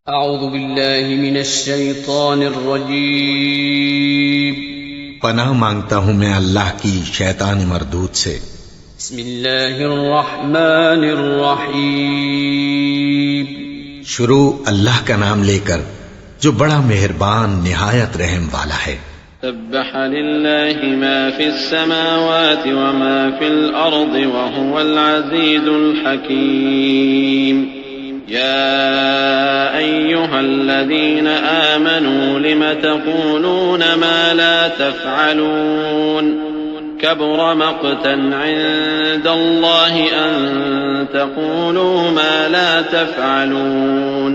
अऊज़ु बिल्लाहि मिनश शैतानिर रजीम। पनाह मांगता हूँ मैं अल्लाह की शैतान मरदूद से। बिस्मिल्लाहिर रहमानिर रहीम। शुरू अल्लाह का नाम लेकर जो बड़ा मेहरबान निहायत रहम वाला है। सब्बह लिल्लाहि मा फिस समावाति व मा फिल अर्दि व हुवल अज़ीज़ुल हकीम। या अय्युहल्लज़ीना आमनू लिम तक़ूलून मा ला तफ़अलून कबुर मक़तन इंदल्लाहि अन तक़ूलू मा ला तफ़अलून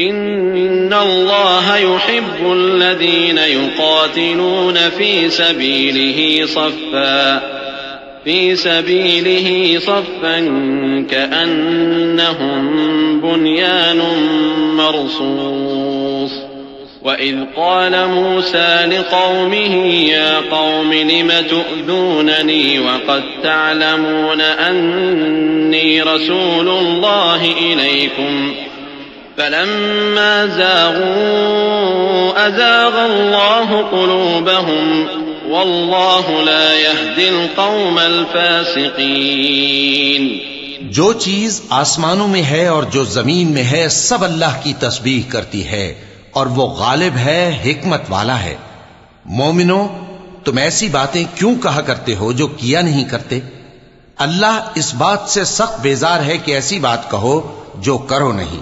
इन्नल्लाह युहिब्बुल्लज़ीना युक़ातिलून फ़ी सबीलिही सफ़्फ़न कअन्नहुम बुन्यानुम मरसूस। वइज़ क़ाल मूसा लिक़ौमिही या क़ौमि लिम तु'ज़ूननी वक़द तअलमून अन्नी रसूलुल्लाहि इलैकुम फलम्मा ज़ाग़ू अज़ाग़ अल्लाहु क़ुलूबहुम वल्लाहु ला यहदिल क़ौमल फ़ासिक़ीन। जो चीज आसमानों में है और जो जमीन में है सब अल्लाह की तस्बीह करती है और वो गालिब है, हिकमत वाला है। मोमिनो, तुम ऐसी बातें क्यों कहा करते हो जो किया नहीं करते? अल्लाह इस बात से सख्त बेजार है कि ऐसी बात कहो जो करो नहीं।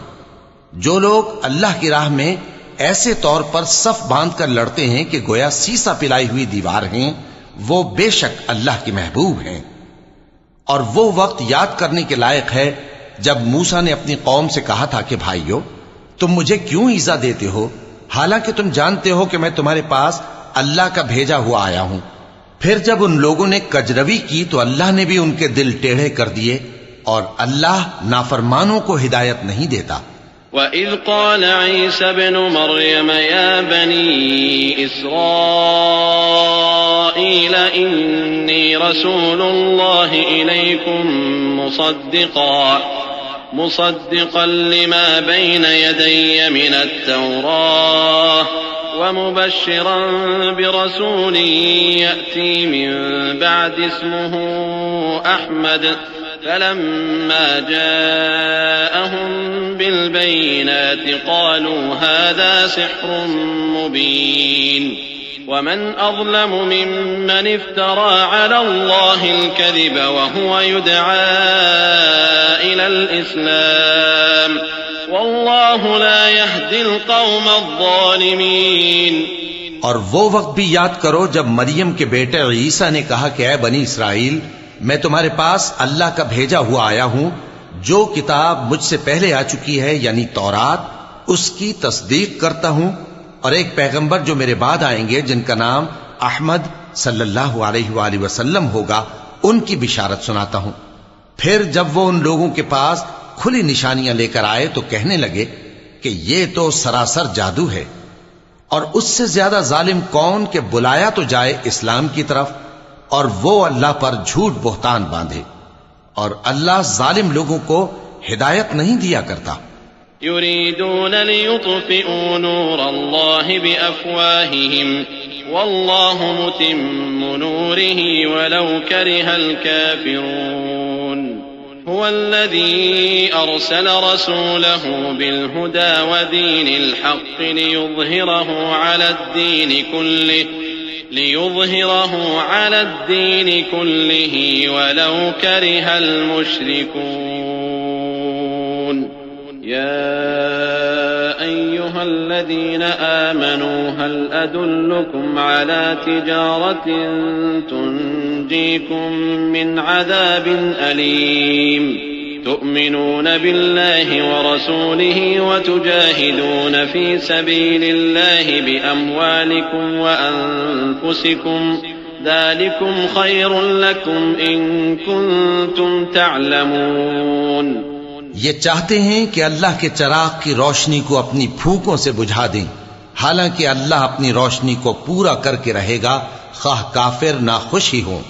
जो लोग अल्लाह की राह में ऐसे तौर पर सफ बांध कर लड़ते हैं कि गोया सीसा पिलाई हुई दीवार हैं, वो बेशक अल्लाह के महबूब हैं। और वो वक्त याद करने के लायक है जब मूसा ने अपनी कौम से कहा था कि भाइयों, तुम मुझे क्यों ईजा देते हो, हालांकि तुम जानते हो कि मैं तुम्हारे पास अल्लाह का भेजा हुआ आया हूं। फिर जब उन लोगों ने कजरवी की तो अल्लाह ने भी उनके दिल टेढ़े कर दिए और अल्लाह नाफरमानों को हिदायत नहीं देता। वइज़ क़ाल ईसा इब्नु मरयम या बनी इस्राईल इन्नी रसूलुल्लाहि इलैकुम मुसद्दिक़न लिमा बैन यदय्य मिनत तौराह व मुबश्शिरन बिरसूलिन यअती मिन बअदि इस्मुहु अहमद फलम्मा जाअहुम बिलबय्यिनाति क़ालू हाज़ा सिह्रुम मुबीन वमन अज़लमु मिम्मन इफ्तरा अला अल्लाहिल कज़िब वहुव युदआ इलल इस्लाम वल्लाहु ला यहदिल क़ौमज़ ज़ालिमीन। और वो वक्त भी याद करो जब मरियम के बेटे ईसा ने कहा कि ऐ बनी इसराइल, मैं तुम्हारे पास अल्लाह का भेजा हुआ आया हूं। जो किताब मुझसे पहले आ चुकी है यानी तौरात, उसकी तस्दीक करता हूं और एक पैगंबर जो मेरे बाद आएंगे जिनका नाम अहमद सल्लल्लाहु अलैहि वसल्लम होगा, उनकी बिशारत सुनाता हूं। फिर जब वो उन लोगों के पास खुली निशानियां लेकर आए तो कहने लगे कि ये तो सरासर जादू है। और उससे ज्यादा जालिम कौन कि बुलाया तो जाए इस्लाम की तरफ और वो अल्लाह पर झूठ बोहतान बांधे। और अल्लाह जालिम लोगों को हिदायत नहीं दिया करता। युरीदून लियुत्फिऊ नूरल्लाहि बिअफ़वाहिहिम वल्लाहु मुतिम्मु नूरिही वलौ करिहल काफ़िरून। हुवल्लज़ी अरसल रसूलहु बिलहुदा वदीनिल हक़्क़ लियुज़हिरहु अला الدين كله ولو كره المشركون। يا أيها الذين آمنوا هل أدلكم على تجارة تنجيكم من عذاب أليم تؤمنون بالله ورسوله وتجاهدون في سبيل الله بأموالكم وأنفسكم ذلكم خير لكم إن كنتم تعلمون। ये चाहते हैं कि अल्लाह के चराग की रोशनी को अपनी फूंकों से बुझा दें, हालांकि अल्लाह अपनी रोशनी को पूरा करके रहेगा, खाह काफिर ना खुश ही हो।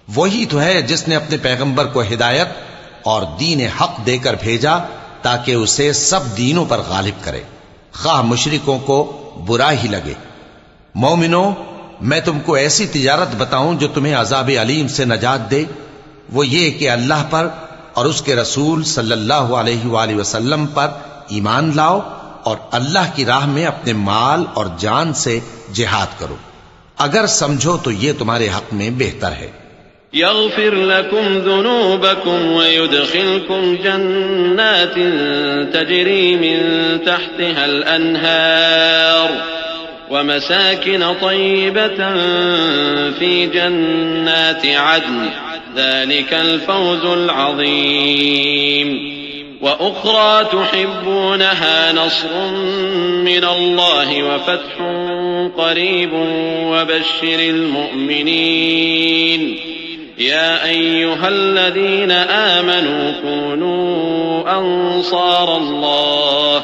वही तो है जिसने अपने पैगंबर को हिदायत और दीन हक देकर भेजा ताकि उसे सब दीनों पर गालिब करे, खाह मुशरिकों को बुरा ही लगे। मोमिनो, मैं तुमको ऐसी तिजारत बताऊं जो तुम्हें अजाब अलीम से नजात दे। वो ये कि अल्लाह पर और उसके रसूल सल्लल्लाहु अलैहि वसल्लम पर ईमान लाओ और अल्लाह की राह में अपने माल और जान से जिहाद करो। अगर समझो तो ये तुम्हारे हक में बेहतर है। यग़फिर लकुम ज़ुनूबकुम व युदखिलकुम जन्नातिन तजरी मिन तहतिहल अन्हार व मसाकिन तय्यबतन फी जन्नाति अदन ज़ालिकल फ़ौज़ुल अज़ीम व उख़रा तुहिब्बूनहा नस्रुम मिनल्लाहि व फ़त्हुन क़रीबुन व बश्शिरिल मुअमिनीन या अय्युहल्लज़ीना आमनू कूनू अंसारल्लाह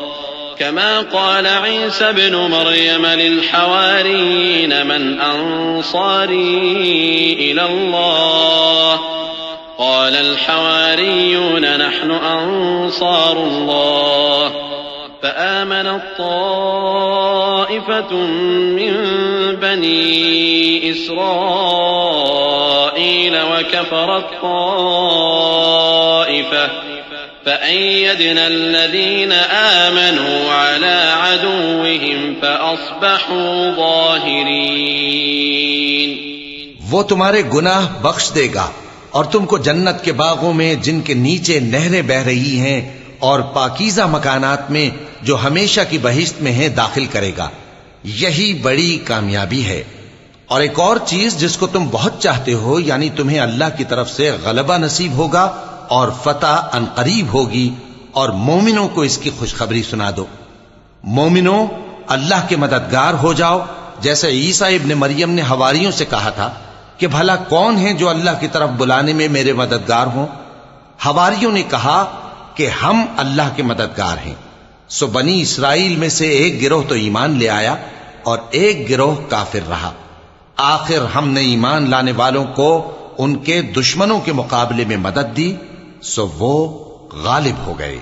कमा क़ाल ईसा इब्नु मरयम लिल-हवारिय्यीन मन अंसारी इलल्लाह क़ाल अल-हवारिय्यून नहनु अंसारुल्लाह फ़आमनत ताइफ़तुम मिन बनी इस्राईल व कफ़रत ताइफ़ह फ़अय्यदना अल्लज़ीना आमनू अला अदुव्विहिम फ़अस्बहू ज़ाहिरीन। वो तुम्हारे गुनाह बख्श देगा और तुमको जन्नत के बागों में जिनके नीचे नहरें बह रही हैं और पाकीज़ा मकानात में जो हमेशा की बहिश्त में है दाखिल करेगा। यही बड़ी कामयाबी है। और एक और चीज जिसको तुम बहुत चाहते हो, यानी तुम्हें अल्लाह की तरफ से गलबा नसीब होगा और फतह अनकरीब होगी, और मोमिनों को इसकी खुशखबरी सुना दो। मोमिनों, अल्लाह के मददगार हो जाओ, जैसे ईसा इब्न मरियम ने हवारियों से कहा था कि भला कौन है जो अल्लाह की तरफ बुलाने में मेरे मददगार हों। हवारियों ने कहा कि हम अल्लाह के मददगार हैं। सो बनी इस्राइल में से एक गिरोह तो ईमान ले आया और एक गिरोह काफिर रहा। आखिर हमने ईमान लाने वालों को उनके दुश्मनों के मुकाबले में मदद दी, सो वो गालिब हो गए।